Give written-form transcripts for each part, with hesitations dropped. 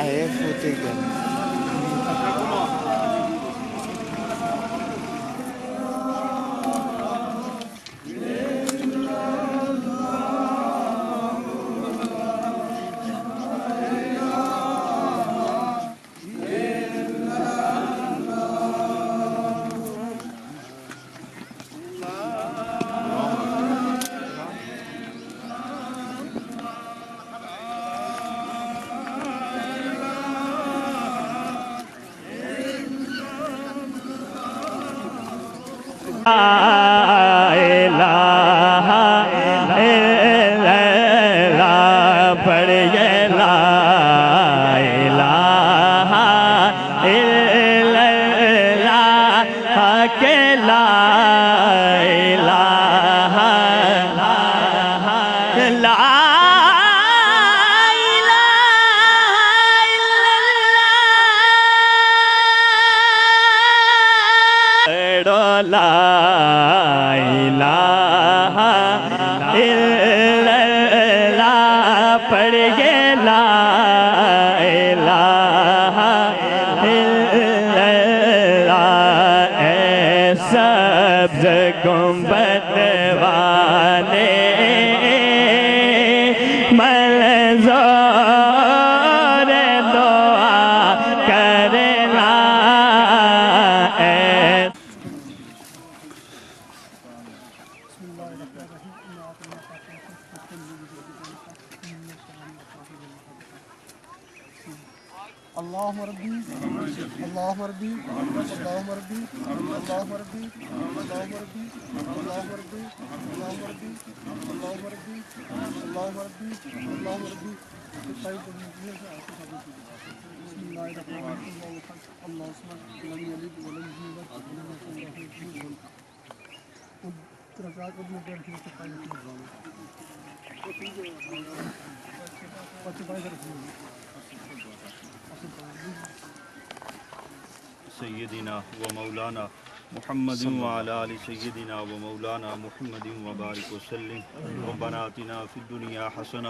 ہے فوتے کے اللهم ربي اللهم ربي اللهم ربي اللهم ربي اللهم ربي اللهم ربي اللهم ربي اللهم ربي اللهم ربي اللهم ربي بسم الله الرحمن الرحيم الله الصمد لم يلد ولم يولد ولم يكن له كفوا سیدنا و مولانا محمد وعلى آل سیدنا و مولانا محمد وبارک وسلم ربنا آتنا فی الدنیا حسنہ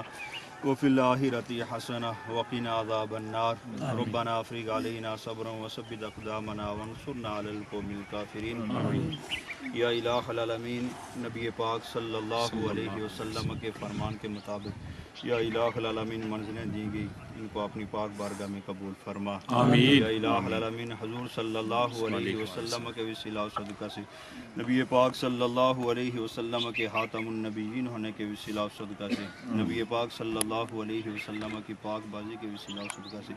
وفي الآخرة حسنة وقنا عذاب النار ربنا افرغ علينا صبرا وثبت أقدامنا وانصرنا على القوم الكافرين یا الہ العالمین نبی پاک صلی اللہ علیہ وسلم کے فرمان کے مطابق یا الہ العالمین منزلیں دی گئی ان کو اپنی پاک بارگاہ میں قبول فرما آمین یا الہ العالمین حضور صلی اللہ علیہ وسلم کے وسیلہ و صدقہ سے نبی پاک صلی اللہ علیہ وسلم کے خاتم النبیین ہونے کے وسیلہ و صدقہ سے نبی پاک صلی اللہ علیہ وسلم کی پاک بازی کے وسیلہ و صدقہ سے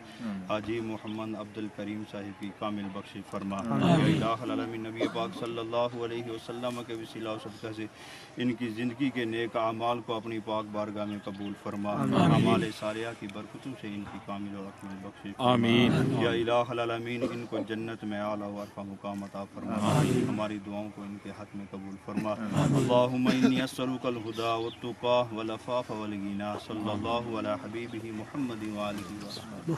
حاجی محمد عبد الکریم صاحب کی کامل بخشش فرما یا الہ العالمین نبی پاک صلی اللہ علیہ وسلم کے وسیلہ و صدقہ سے ان کی زندگی کے نیک اعمال کو اپنی پاک بارگاہ میں قبول فرما اعمال صالحہ کی برکتوں سے ان کی کامل اور اکمل بخشش آمین یا الہ العالمین ان کو جنت میں اعلیٰ و عرفہ مقام عطا فرما ہماری دعاؤں کو ان کے حق میں قبول فرما اللہم انی اسألک الہدی والتقی والعفاف والغنی صلی اللہ علی حبیبہ محمد وآلہ وصحبہ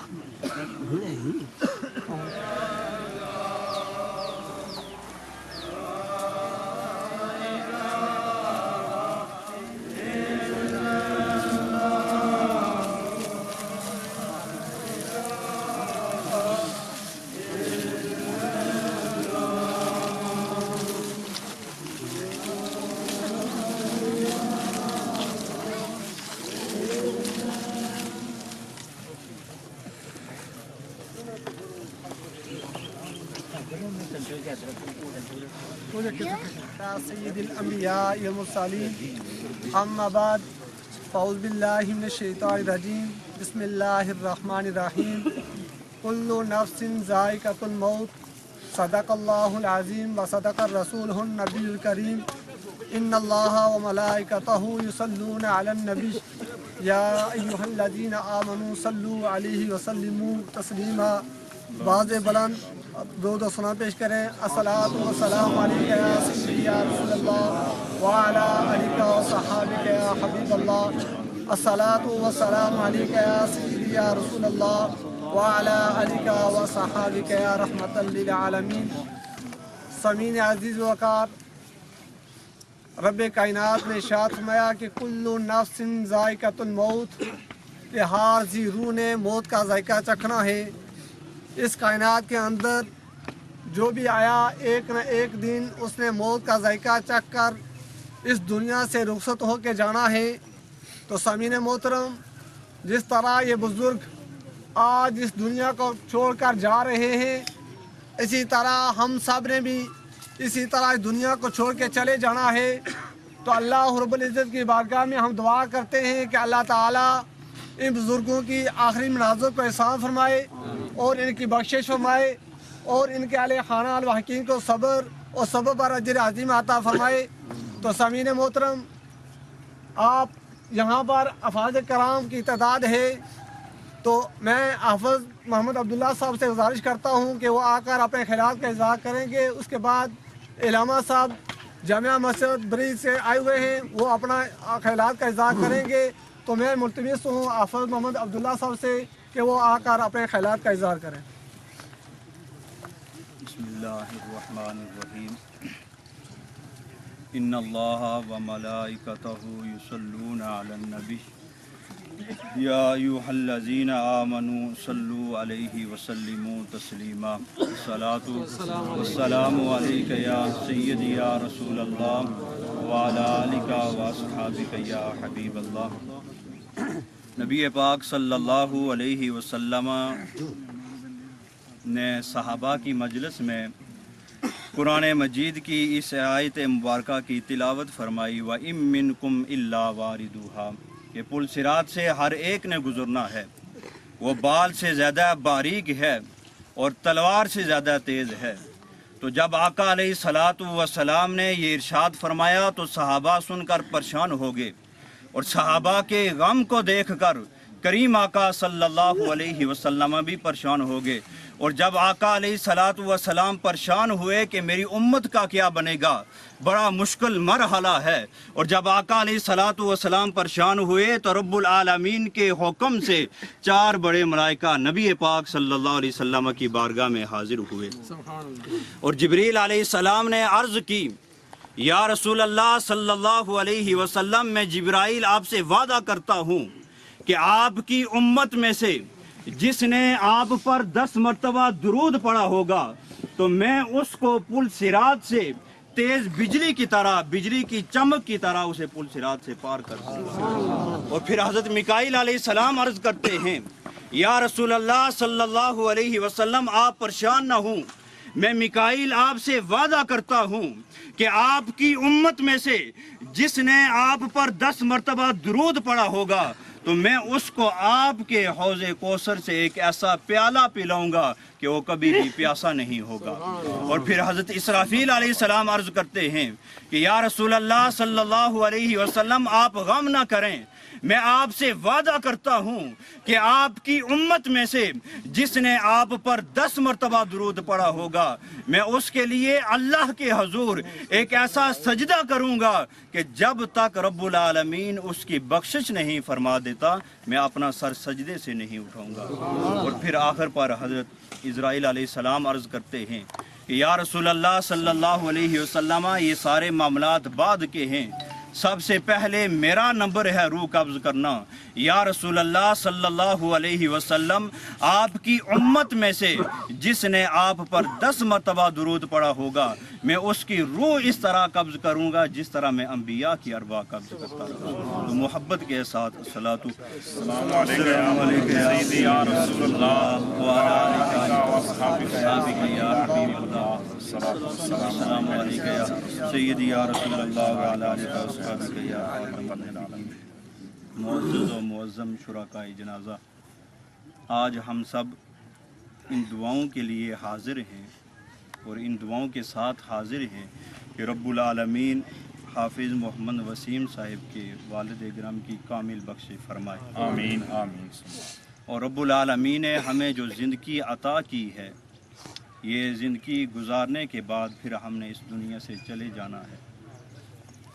سید الانبیاء والمرسلین اما بعد فاعوذ باللہ من الشیطان الرجیم بسم اللہ الرحمن الرحیم کل نفس ذائقۃ الموت صدق اللہ العظیم وصدق الرسول النبی الکریم ان اللہ وملائکتہ یصلون علی النبی یا ایہا الذین آمنوا صلوا علیہ وسلموا تسلیما باز بلند درود و سلام پیش کریں الصلاۃ والسلام علیک یا سیدی یا رسول اللہ وعلی آلک و صحابک یا حبیب اللہ الصلاۃ والسلام علیک یا سیدی یا رسول اللہ وعلی آلک و صحابک یا رحمۃ للعالمین سامعین عزیز و وقار رب کائنات نے ارشاد فرمایا کہ کل نفس ذائقۃ الموت کہ ہر ذی روح نے موت کا ذائقہ چکھنا ہے۔ اس کائنات کے اندر جو بھی آیا ایک نہ ایک دن اس نے موت کا ذائقہ چکھ کر اس دنیا سے رخصت ہو کے جانا ہے۔ تو سامعین محترم، جس طرح یہ بزرگ آج اس دنیا کو چھوڑ کر جا رہے ہیں، اسی طرح ہم سب نے بھی اسی طرح اس دنیا کو چھوڑ کے چلے جانا ہے۔ تو اللہ رب العزت کی بارگاہ میں ہم دعا کرتے ہیں کہ اللہ تعالیٰ ان بزرگوں کی آخری مناظر کو احسان فرمائے اور ان کی بخشش فرمائے اور ان کے اہل خانہ الواحقین کو صبر اور سبب اور اجر عظیم عطا فرمائے۔ تو سامعین محترم، آپ یہاں پر افراد کرام کی تعداد ہے، تو میں حافظ محمد عبداللہ صاحب سے گزارش کرتا ہوں کہ وہ آ کر اپنے خیالات کا اظہار کریں گے۔ اس کے بعد علامہ صاحب جامعہ مسجد بریج سے آئے ہوئے ہیں، وہ اپنا خیالات کا اظہار کریں گے۔ تو میں ملتمس ہوں حافظ محمد عبداللہ صاحب سے کہ وہ آ کر اپنے خیالات کا اظہار کریں۔ بسم اللہ الرحمن الرحیم۔ ان اللہ و ملائکتہ یصلون علی النبی یا ایھا الذین آمنوا صلوا علیہ وسلموا تسلیما۔ الصلاۃ والسلام علیک یا سیدی یا رسول اللہ وعلی آلک واصحابک یا حبیب اللہ۔ نبی پاک صلی اللہ علیہ وسلم نے صحابہ کی مجلس میں قرآن مجید کی اس آیت مبارکہ کی تلاوت فرمائی، وَإِن مِّنكُمْ إِلَّا وَارِدُوهَا، کہ پل صراط سے ہر ایک نے گزرنا ہے، وہ بال سے زیادہ باریک ہے اور تلوار سے زیادہ تیز ہے۔ تو جب آقا علیہ الصلاۃ والسلام نے یہ ارشاد فرمایا تو صحابہ سن کر پریشان ہو گئے، اور صحابہ کے غم کو دیکھ کر کریم آقا صلی اللہ علیہ وسلم بھی پریشان ہو گئے۔ اور جب آقا علیہ الصلاۃ والسلام پریشان ہوئے کہ میری امت کا کیا بنے گا، بڑا مشکل مرحلہ ہے، اور جب آقا علیہ الصلاۃ والسلام پریشان ہوئے تو رب العالمین کے حکم سے 4 بڑے ملائکہ نبی پاک صلی اللہ علیہ وسلم کی بارگاہ میں حاضر ہوئے، اور جبریل علیہ السلام نے عرض کی، یا رسول اللہ صلی اللہ علیہ وسلم، میں جبرائیل آپ سے وعدہ کرتا ہوں کہ آپ کی امت میں سے جس نے آپ پر 10 مرتبہ درود پڑھا ہوگا تو میں اس کو پل صراط سے تیز بجلی کی طرح، بجلی کی چمک کی طرح اسے پل صراط سے پار کر دوں گا۔ اور پھر حضرت میکائیل علیہ السلام عرض کرتے ہیں، یا رسول اللہ صلی اللہ علیہ وسلم، آپ پریشان نہ ہوں، میں میکائیل آپ سے وعدہ کرتا ہوں کہ آپ کی امت میں سے جس نے آپ پر 10 مرتبہ درود پڑھا ہوگا تو میں اس کو آپ کے حوض کوثر سے ایک ایسا پیالہ پلاؤں گا کہ وہ کبھی بھی پیاسا نہیں ہوگا۔ اور پھر حضرت اسرافیل علیہ السلام عرض کرتے ہیں کہ یا رسول اللہ صلی اللہ علیہ وسلم، آپ غم نہ کریں، میں آپ سے وعدہ کرتا ہوں کہ آپ کی امت میں سے جس نے آپ پر 10 مرتبہ درود پڑھا ہوگا میں اس کے لیے اللہ کے حضور ایک ایسا سجدہ کروں گا کہ جب تک رب العالمین اس کی بخشش نہیں فرما دیتا میں اپنا سر سجدے سے نہیں اٹھاؤں گا۔ اور پھر آخر پر حضرت اسرائیل علیہ السلام عرض کرتے ہیں کہ یا رسول اللہ صلی اللہ علیہ وسلم، یہ سارے معاملات بعد کے ہیں، سب سے پہلے میرا نمبر ہے روح قبض کرنا۔ یا رسول اللہ صلی اللہ علیہ وسلم، آپ کی امت میں سے جس نے آپ پر 10 مرتبہ درود پڑھا ہوگا میں اس کی روح اس طرح قبض کروں گا جس طرح میں انبیاء کی ارواح قبض کرتا رہا۔ تو محبت کے ساتھ الصلاۃ والسلام علیک سیدی یا رسول اللہ وعلی آلہ واصحابہ یا حبیب اللہ، السلام علیک یا سیدی یا رسول اللہ وعلی آلہ واصحابہ یا رحمۃ العالمین۔ معزز و معظم شرکائے جنازہ، آج ہم سب ان دعاؤں کے لیے حاضر ہیں اور ان دعاؤں کے ساتھ حاضر ہیں کہ رب العالمین حافظ محمد وسیم صاحب کے والد گرامی کی کامل بخش فرمائے، آمین آمین۔ اور رب العالمین نے ہمیں جو زندگی عطا کی ہے، یہ زندگی گزارنے کے بعد پھر ہم نے اس دنیا سے چلے جانا ہے۔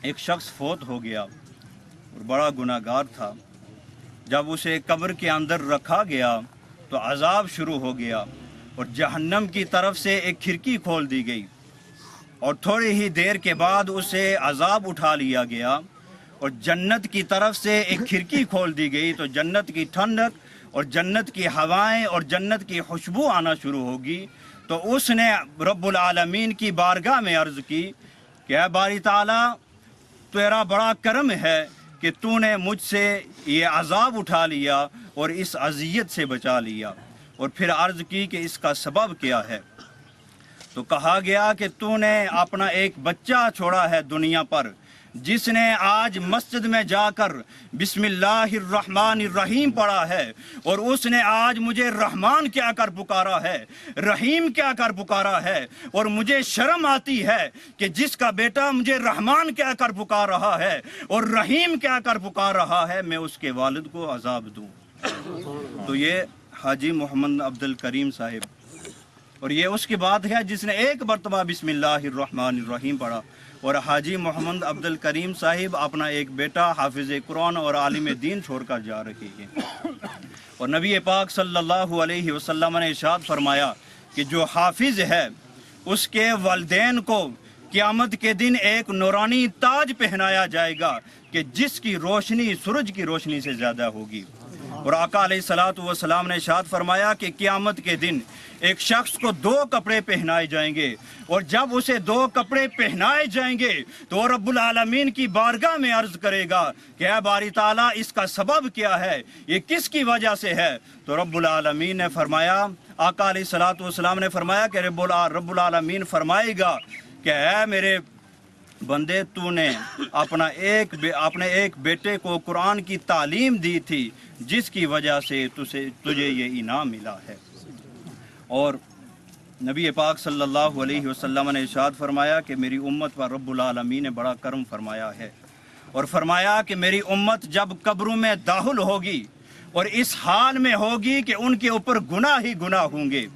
ایک شخص فوت ہو گیا اور بڑا گناہ گار تھا، جب اسے قبر کے اندر رکھا گیا تو عذاب شروع ہو گیا اور جہنم کی طرف سے ایک کھڑکی کھول دی گئی، اور تھوڑی ہی دیر کے بعد اسے عذاب اٹھا لیا گیا اور جنت کی طرف سے ایک کھڑکی کھول دی گئی تو جنت کی ٹھنڈک اور جنت کی ہوائیں اور جنت کی خوشبو آنا شروع ہوگی، تو اس نے رب العالمین کی بارگاہ میں عرض کی کہ اے باری تعالیٰ، تیرا بڑا کرم ہے کہ تو نے مجھ سے یہ عذاب اٹھا لیا اور اس اذیت سے بچا لیا۔ اور پھر عرض کی کہ اس کا سبب کیا ہے؟ تو کہا گیا کہ تو نے اپنا ایک بچہ چھوڑا ہے دنیا پر، جس نے آج مسجد میں جا کر بسم اللہ الرحمن الرحیم پڑھا ہے، اور اس نے آج مجھے رحمان کہہ کر پکارا ہے، رحیم کہہ کر پکارا ہے، اور مجھے شرم آتی ہے کہ جس کا بیٹا مجھے رحمان کہہ کر پکار رہا ہے اور رحیم کہہ کر پکار رہا ہے، میں اس کے والد کو عذاب دوں۔ تو یہ حاجی محمد عبد الکریم صاحب، اور یہ اس کی بات ہے جس نے ایک مرتبہ بسم اللہ الرحمن الرحیم پڑھا۔ اور حاجی محمد عبد الکریم صاحب اپنا ایک بیٹا حافظ قرآن اور عالم دین چھوڑ کر جا رہے ہیں، اور نبی پاک صلی اللہ علیہ وسلم نے ارشاد فرمایا کہ جو حافظ ہے اس کے والدین کو قیامت کے دن ایک نورانی تاج پہنایا جائے گا کہ جس کی روشنی سورج کی روشنی سے زیادہ ہوگی۔ اور آقا علیہ الصلوۃ والسلام نے ارشاد فرمایا کہ قیامت کے دن ایک شخص کو 2 کپڑے پہنائے جائیں گے، اور جب اسے 2 کپڑے پہنائے جائیں گے تو رب العالمین کی بارگاہ میں عرض کرے گا کہ اے باری تعالیٰ، اس کا سبب کیا ہے، یہ کس کی وجہ سے ہے؟ تو رب العالمین نے فرمایا، آقا علیہ الصلوۃ والسلام نے فرمایا کہ رب العالمین فرمائے گا کہ اے میرے بندے، تو نے اپنے ایک بیٹے کو قرآن کی تعلیم دی تھی، جس کی وجہ سے تجھے یہ انعام ملا ہے۔ اور نبی پاک صلی اللہ علیہ وسلم نے ارشاد فرمایا کہ میری امت پر رب العالمین نے بڑا کرم فرمایا ہے، اور فرمایا کہ میری امت جب قبروں میں داخل ہوگی اور اس حال میں ہوگی کہ ان کے اوپر گناہ ہی گناہ ہوں گے،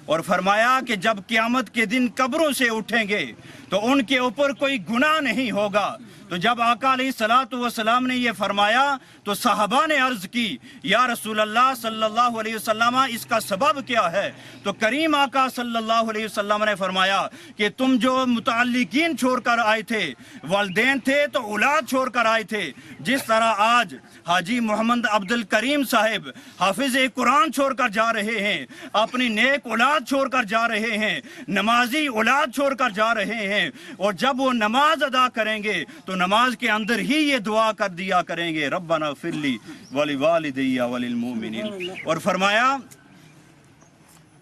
اور فرمایا کہ جب قیامت کے دن قبروں سے اٹھیں گے تو ان کے اوپر کوئی گناہ نہیں ہوگا۔ تو جب آقا علیہ الصلوۃ والسلام نے یہ فرمایا تو صحابہ نے عرض کی، یا رسول اللہ صلی اللہ علیہ وسلم، اس کا سبب کیا ہے؟ تو کریم آقا صلی اللہ علیہ وسلم نے فرمایا کہ تم جو متعلقین چھوڑ کر آئے تھے، والدین تھے تو اولاد چھوڑ کر آئے تھے، جس طرح آج حاجی محمد عبد الکریم صاحب حافظ قرآن چھوڑ کر جا رہے ہیں، اپنی نیک اولاد چھوڑ کر جا رہے ہیں، نمازی اولاد چھوڑ کر جا رہے ہیں، اور جب وہ نماز ادا کریں گے تو نماز کے اندر ہی یہ دعا کر دیا کریں گے، ربنا اغفر لی ولوالدی وللمؤمنین۔ اور فرمایا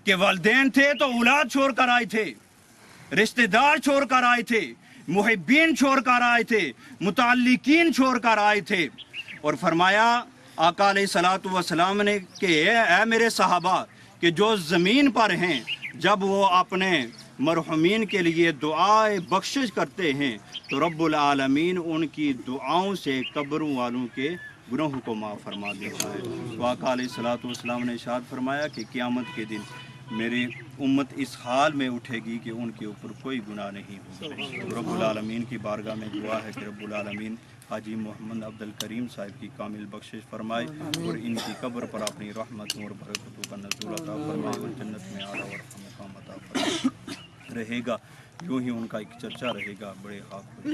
کہ والدین تھے تو اولاد چھوڑ کر آئے تھے، رشتہ دار چھوڑ کر آئے تھے، محبین چھوڑ کر آئے تھے، متعلقین چھوڑ کر آئے تھے۔ اور فرمایا آقا علیہ الصلوۃ والسلام نے کہ اے میرے صحابہ، کہ جو زمین پر ہیں جب وہ اپنے مرحومین کے لیے دعائے بخشش کرتے ہیں تو رب العالمین ان کی دعاؤں سے قبروں والوں کے گناہوں کو معاف فرما دیتا ہے۔ تو آقا علیہ الصلوۃ والسلام نے ارشاد فرمایا کہ قیامت کے دن میری امت اس حال میں اٹھے گی کہ ان کے اوپر کوئی گناہ نہیں ہوگا۔ رب العالمین کی بارگاہ میں دعا ہے کہ رب العالمین حاجی محمد عبد الکریم صاحب کی کامل بخشش فرمائے اور ان کی قبر پر اپنی رحمتوں اور برکتوں کا نزول عطا فرمائے اور جنت میں اعلیٰ اور مقام عطا فرمائے۔ رہے گا یوں ہی ان کا ایک چرچا رہے گا بڑے خاک۔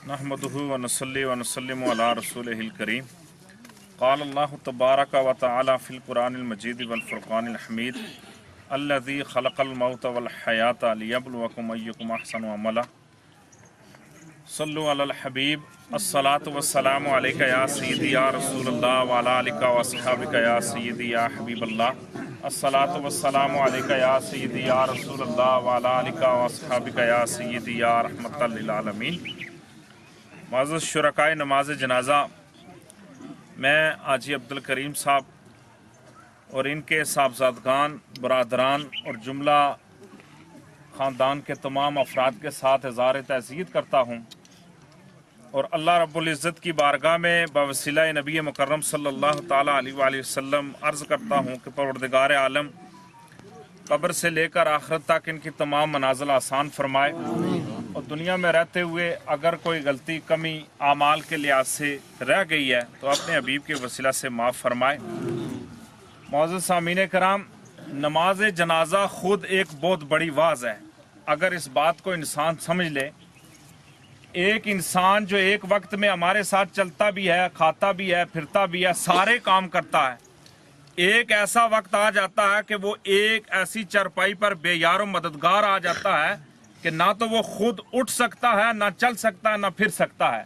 نحمدہ ونصلی ونسلم علی رسولہ الکریم۔ قال اللہ تبارک و تعالی فی القرآن المجید والفرقان الحمید، الذی خلق الموت والحیات لیبلوکم ایکم احسن عملا۔ صلو علی الحبیب، الصلاۃ والسلام علیک یا سیدی یا رسول اللہ وعلی آلک و اصحابک یا سیدی یا حبیب اللہ۔ الصلاۃ والسلام علیک یا سیدی یا رسول اللہ وعلی آلک و اصحابک یا سیدی یا رحمۃ للعالمین۔ معزز شرکائے نماز جنازہ، میں حاجی عبد الکریم صاحب اور ان کے صاحبزادگان، برادران اور جملہ خاندان کے تمام افراد کے ساتھ اظہار تعزیت کرتا ہوں، اور اللہ رب العزت کی بارگاہ میں بوسیلہ نبی مکرم صلی اللہ تعالیٰ علیہ وآلہ وسلم عرض کرتا ہوں کہ پروردگار عالم قبر سے لے کر آخرت تک ان کی تمام منازل آسان فرمائے، اور دنیا میں رہتے ہوئے اگر کوئی غلطی کمی اعمال کے لحاظ سے رہ گئی ہے تو اپنے حبیب کے وسیلہ سے معاف فرمائے۔ معزز سامعین کرام، نماز جنازہ خود ایک بہت بڑی واعظ ہے، اگر اس بات کو انسان سمجھ لے، ایک انسان جو ایک وقت میں ہمارے ساتھ چلتا بھی ہے، کھاتا بھی ہے، پھرتا بھی ہے، سارے کام کرتا ہے، ایک ایسا وقت آ جاتا ہے کہ وہ ایک ایسی چرپائی پر بے یار و مددگار آ جاتا ہے کہ نہ تو وہ خود اٹھ سکتا ہے، نہ چل سکتا ہے، نہ پھر سکتا ہے۔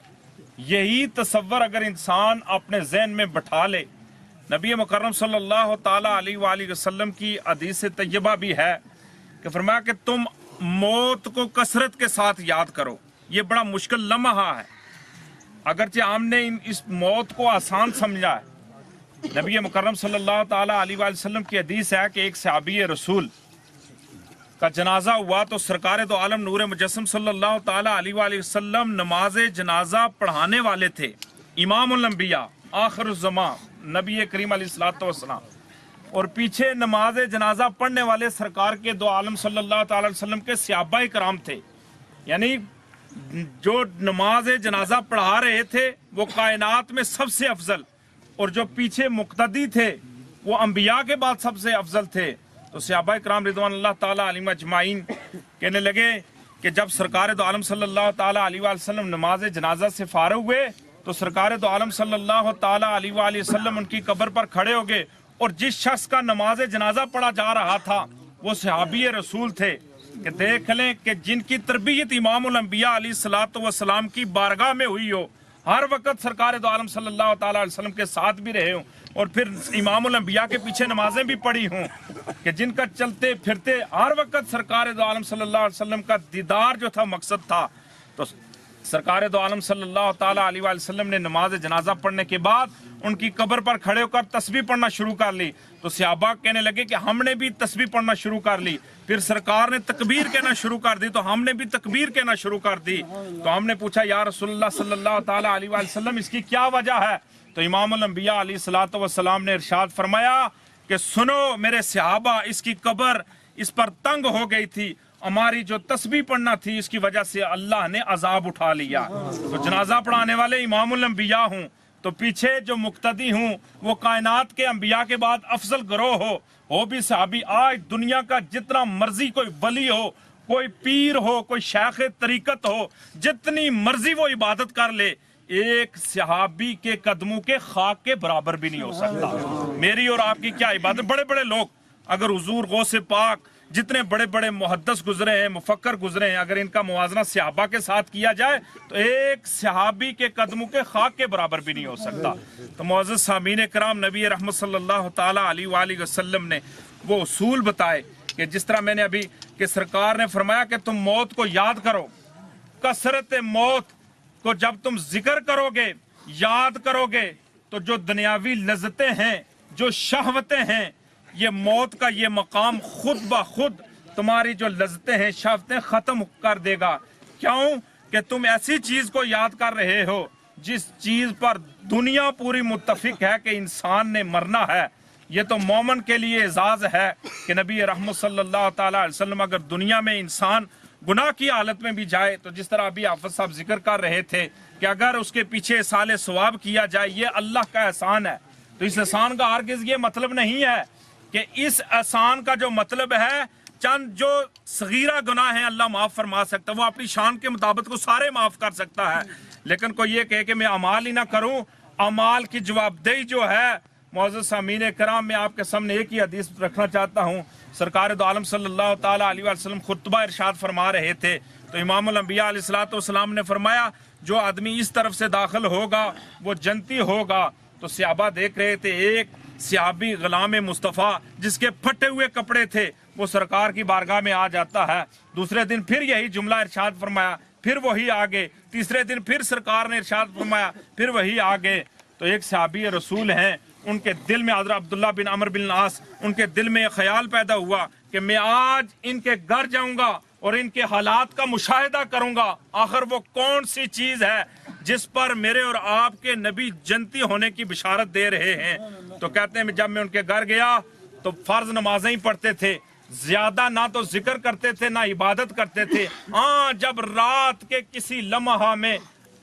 یہی تصور اگر انسان اپنے ذہن میں بٹھا لے، نبی مکرم صلی اللہ تعالیٰ علیہ وآلہ وسلم کی حدیث طیبہ بھی ہے کہ فرمایا کہ تم موت کو کثرت کے ساتھ یاد کرو۔ یہ بڑا مشکل لمحہ ہے، اگرچہ ہم نے اس موت کو آسان سمجھا ہے۔ نبی مکرم صلی اللہ تعالیٰ علیہ وآلہ وسلم کی حدیث ہے کہ ایک صحابی رسول کا جنازہ ہوا تو سرکار دو عالم نور مجسم صلی اللہ تعالیٰ علیہ وآلہ وسلم نماز جنازہ پڑھانے والے تھے، امام الانبیاء، آخر الزمان، نبی کریم علیہ الصلوۃ والسلام، اور پیچھے نماز جنازہ پڑھنے والے سرکار کے دو عالم صلی اللہ تعالیٰ علیہ وسلم کے صحابہ کرام تھے۔ یعنی جو نماز جنازہ پڑھا رہے تھے وہ کائنات میں سب سے افضل، اور جو پیچھے مقتدی تھے وہ انبیاء کے بعد سب سے افضل تھے۔ تو صحابہ کرام رضوان اللہ تعالیٰ علیہم اجمعین کہنے لگے کہ جب سرکار دو عالم صلی اللہ تعالیٰ علیہ وآلہ وسلم نماز جنازہ سے فارغ ہوئے تو سرکار دو عالم صلی اللہ تعالیٰ علیہ وآلہ وسلم ان کی قبر پر کھڑے ہو گئے، اور جس شخص کا نماز جنازہ پڑھا جا رہا تھا وہ صحابی رسول تھے کہ دیکھ لیں کہ جن کی تربیت امام الانبیاء علیہ الصلوۃ والسلام کی بارگاہ میں ہوئی ہو، ہر وقت سرکار دو عالم صلی اللہ تعالیٰ علیہ وسلم کے ساتھ بھی رہے ہوں، اور پھر امام الانبیاء کے پیچھے نمازیں بھی پڑھی ہوں، کہ جن کا چلتے پھرتے ہر وقت سرکار دو عالم صلی اللہ علیہ وسلم کا دیدار جو تھا مقصد تھا۔ تو سرکار دو عالم صلی اللہ تعالیٰ علیہ وآلہ وسلم نے نماز جنازہ پڑھنے کے بعد ان کی قبر پر کھڑے ہو کر تسبیح پڑھنا شروع کر لی۔ تو صحابہ کہنے لگے کہ ہم نے بھی تسبیح پڑھنا شروع کر لی۔ پھر سرکار نے تکبیر کہنا شروع کر دی تو ہم نے بھی تکبیر کہنا شروع کر دی۔ تو ہم نے پوچھا یا رسول اللہ صلی اللہ تعالیٰ علیہ وآلہ وسلم اس کی کیا وجہ ہے؟ تو امام الانبیاء علیہ الصلوۃ والسلام نے ارشاد فرمایا کہ سنو میرے صحابہ، اس کی قبر اس پر تنگ ہو گئی تھی، ہماری جو تسبیح پڑھنا تھی اس کی وجہ سے اللہ نے عذاب اٹھا لیا۔ تو جنازہ پڑھانے والے امام الانبیاء ہوں تو پیچھے جو مقتدی ہوں وہ کائنات کے انبیاء کے بعد افضل گروہ ہو بھی صحابی۔ آج دنیا کا جتنا مرضی کوئی ولی ہو، کوئی پیر ہو، کوئی شیخ طریقت ہو، جتنی مرضی وہ عبادت کر لے، ایک صحابی کے قدموں کے خاک کے برابر بھی نہیں ہو سکتا۔ میری اور آپ کی کیا عبادت؟ بڑے بڑے لوگ اگر حضور غوث پاک جتنے بڑے بڑے محدث گزرے ہیں، مفکر گزرے ہیں، اگر ان کا موازنہ صحابہ کے ساتھ کیا جائے تو ایک صحابی کے قدموں کے خاک کے برابر بھی نہیں ہو سکتا۔ تو معزز سامعین کرام، نبی رحمت صلی اللہ تعالیٰ علیہ وآلہ وسلم نے وہ اصول بتائے کہ جس طرح میں نے ابھی کہ سرکار نے فرمایا کہ تم موت کو یاد کرو، کثرت موت کو جب تم ذکر کرو گے، یاد کرو گے تو جو دنیاوی لذتیں ہیں، جو شہوتیں ہیں، یہ موت کا یہ مقام خود بخود تمہاری جو لذتیں ہیں، شہوتیں ختم کر دے گا۔ کیوں کہ تم ایسی چیز کو یاد کر رہے ہو جس چیز پر دنیا پوری متفق ہے کہ انسان نے مرنا ہے۔ یہ تو مومن کے لیے اعزاز ہے کہ نبی رحمت صلی اللہ تعالیٰ علیہ وسلم اگر دنیا میں انسان گناہ کی حالت میں بھی جائے تو جس طرح ابھی حافظ صاحب ذکر کر رہے تھے کہ اگر اس کے پیچھے اصال ثواب کیا جائے، یہ اللہ کا احسان ہے۔ تو اس احسان کا ہرگز یہ مطلب نہیں ہے کہ اس احسان کا جو مطلب ہے چند جو صغیرہ گناہ ہیں اللہ معاف فرما سکتا ہے، وہ اپنی شان کے مطابق کو سارے معاف کر سکتا ہے، لیکن کوئی یہ کہے کہ میں اعمال ہی نہ کروں، اعمال کی جواب دہی جو ہے۔ معزز سامعین کرام، میں آپ کے سامنے ایک ہی حدیث رکھنا چاہتا ہوں۔ سرکار دو عالم صلی اللہ تعالیٰ علیہ وسلم خطبہ ارشاد فرما رہے تھے تو امام الانبیاء علیہ الصلوۃ والسلام نے فرمایا جو آدمی اس طرف سے داخل ہوگا وہ جنتی ہوگا۔ تو صحابہ دیکھ رہے تھے، ایک صحابی غلام مصطفیٰ جس کے پھٹے ہوئے کپڑے تھے وہ سرکار کی بارگاہ میں آ جاتا ہے، دوسرے دن پھر یہی جملہ ارشاد فرمایا، پھر وہی آگے، تیسرے دن پھر سرکار نے ارشاد فرمایا، پھر وہی آگے۔ تو ایک صحابی رسول ہیں، ان کے دل میں حضرت عبداللہ بن عمرو بن العاص، ان کے دل میں ایک خیال پیدا ہوا کہ میں آج ان کے گھر جاؤں گا اور ان کے حالات کا مشاہدہ کروں گا، آخر وہ کون سی چیز ہے جس پر میرے اور آپ کے نبی جنتی ہونے کی بشارت دے رہے ہیں۔ تو کہتے ہیں جب میں ان کے گھر گیا تو فرض نمازیں ہی پڑھتے تھے، زیادہ نہ تو ذکر کرتے تھے نہ عبادت کرتے تھے۔ ہاں جب رات کے کسی لمحہ میں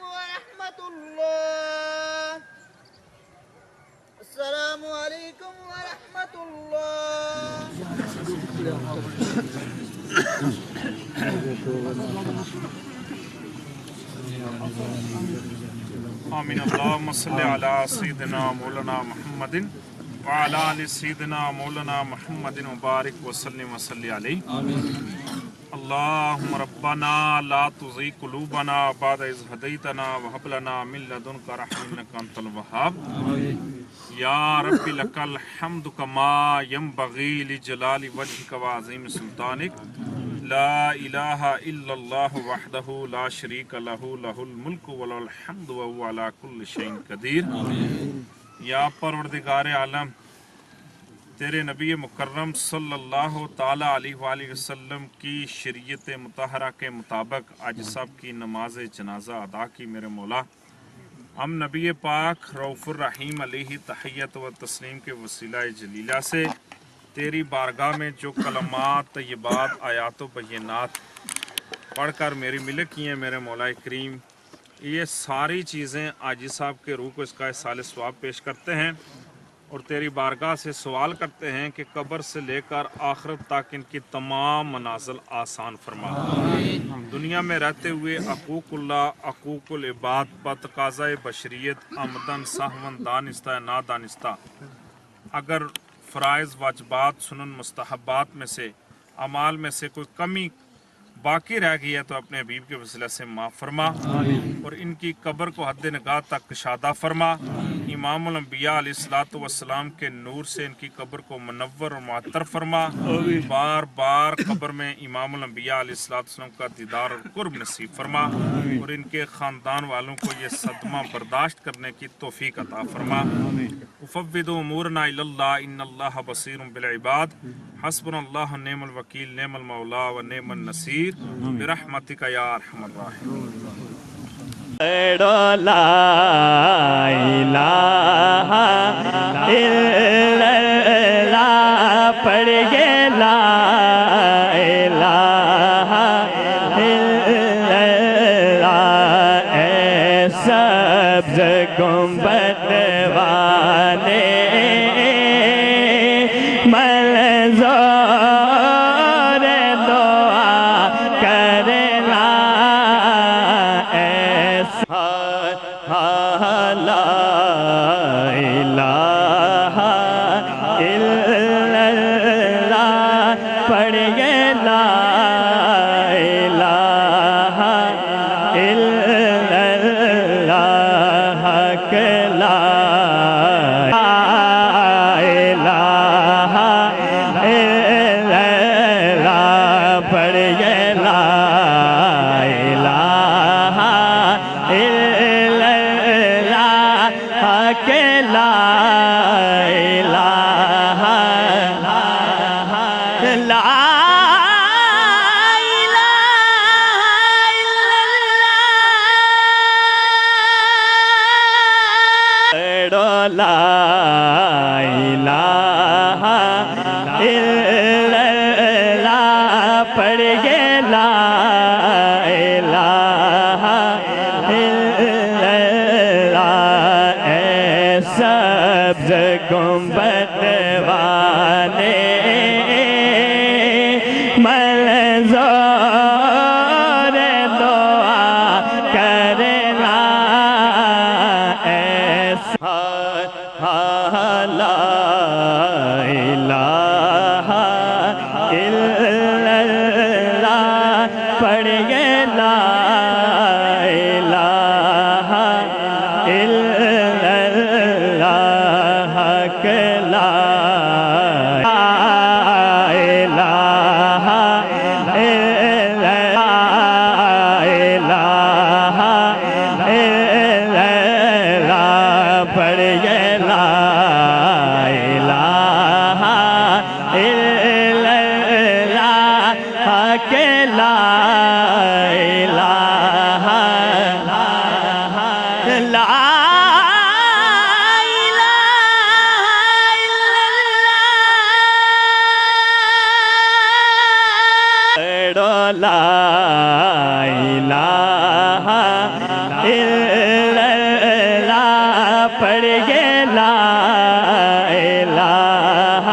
ورحمة الله. السلام عليكم ورحمة الله. آمین. اللہم صلی علی سیدنا مولانا محمد وعلی آل سیدنا مولانا محمد مبارک وسلم وصلی علیہ. اللہم ربنا لا تزغ قلوبنا بعد اذ ہدیتنا وہب لنا من لدنک رحمۃ انک انت الوہاب. یا رب لک الحمد کما ینبغی لجلال وجہک وعظیم سلطانک. لا الہ الا اللہ وحدہ لا شریک لہ لہ الملک ولہ الحمد وہو علی کل شیء قدیر. یا پروردگار عالم، تیرے نبی مکرم صلی اللہ تعالیٰ علیہ وآلہ وسلم کی شریعت مطہرہ کے مطابق آج سب کی نماز جنازہ ادا کی میرے مولا. ہم نبی پاک رؤوف الرحیم علیہ تحیت و تسلیم کے وسیلہ جلیلہ سے تیری بارگاہ میں جو کلمات طیبات آیات و بینات پڑھ کر میری ملک کی ہیں میرے مولا کریم، یہ ساری چیزیں آجی صاحب کے روح کو اس کا احسال ثواب پیش کرتے ہیں اور تیری بارگاہ سے سوال کرتے ہیں کہ قبر سے لے کر آخرت تک ان کی تمام منازل آسان فرما. دنیا میں رہتے ہوئے حقوق اللہ حقوق العباد بتقاضۂ بشریت آمدن سہون دانستہ نادانستہ اگر فرائض واجبات سنن مستحبات میں سے اعمال میں سے کوئی کمی باقی رہ گئی ہے تو اپنے حبیب کے وسیلہ سے معاف فرما اور ان کی قبر کو حد نگاہ تک کشادہ فرما. امام الانبیاء علیہ الصلوۃ والسلام کے نور سے ان کی قبر کو منور اور معطر فرما. بار بار قبر میں امام الانبیاء علیہ الصلوۃ والسلام کا دیدار اور قرب نصیب فرما اور ان کے خاندان والوں کو یہ صدمہ برداشت کرنے کی توفیق عطا فرما. افوض امورنا الی اللہ ان اللہ بصیر بالعباد. حسبنا اللہ نعم الوکیل نعم المولا و نعم النصیر برحمتک یا ارحم الراحمین. لا الہ الا اللہ پڑھ گے لا الہ الا اللہ. اے سبز گنبد والے منظور دعا کرنا. لا الہ الا اللہ پڑھ گے لا الہ الا اللہ حق لا الہ الا اللہ پڑھ گے لا الہ الا کہ لا الہ لا الہ الا اللہ پڑھ گے لا الہ الا اللہ. اے سبز گنبد والے منظور دعا کرنا. لا الہ الا اللہ پڑھ گے لا الہ الا اللہ حق لا الہ الا اللہ پڑھ گے لا الہ الا اللہ حق لا الہ لا لا الہ الا اللہ پڑھیے لا الہ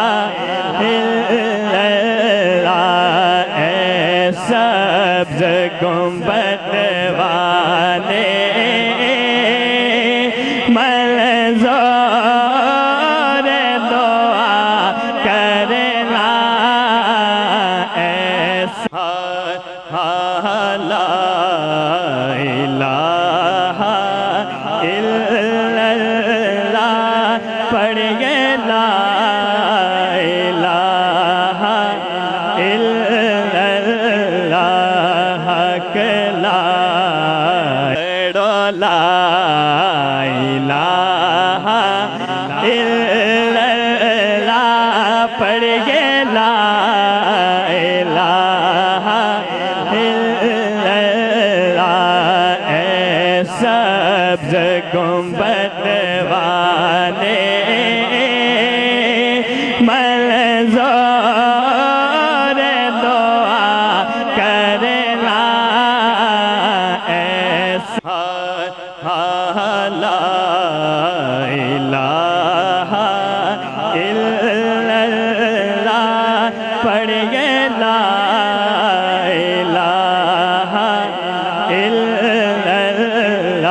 الا اللہ اے سبز گنبد والے منظور دعا کرنا ایسا لا الہ الا اللہ پڑھیے لا الہ الا اللہ حق لا لا الہ الا اللہ پڑھیے لا الہ الا اللہ اے سبز گنبد والے منظور دعا کرنا ایسا لا الہ الا اللہ پڑھیے لا الہ الا اللہ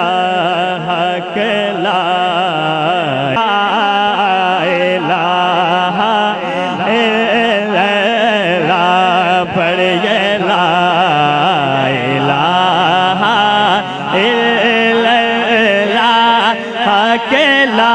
حق لا الہ الا اللہ پڑھیے لا الہ الا اللہ حق لا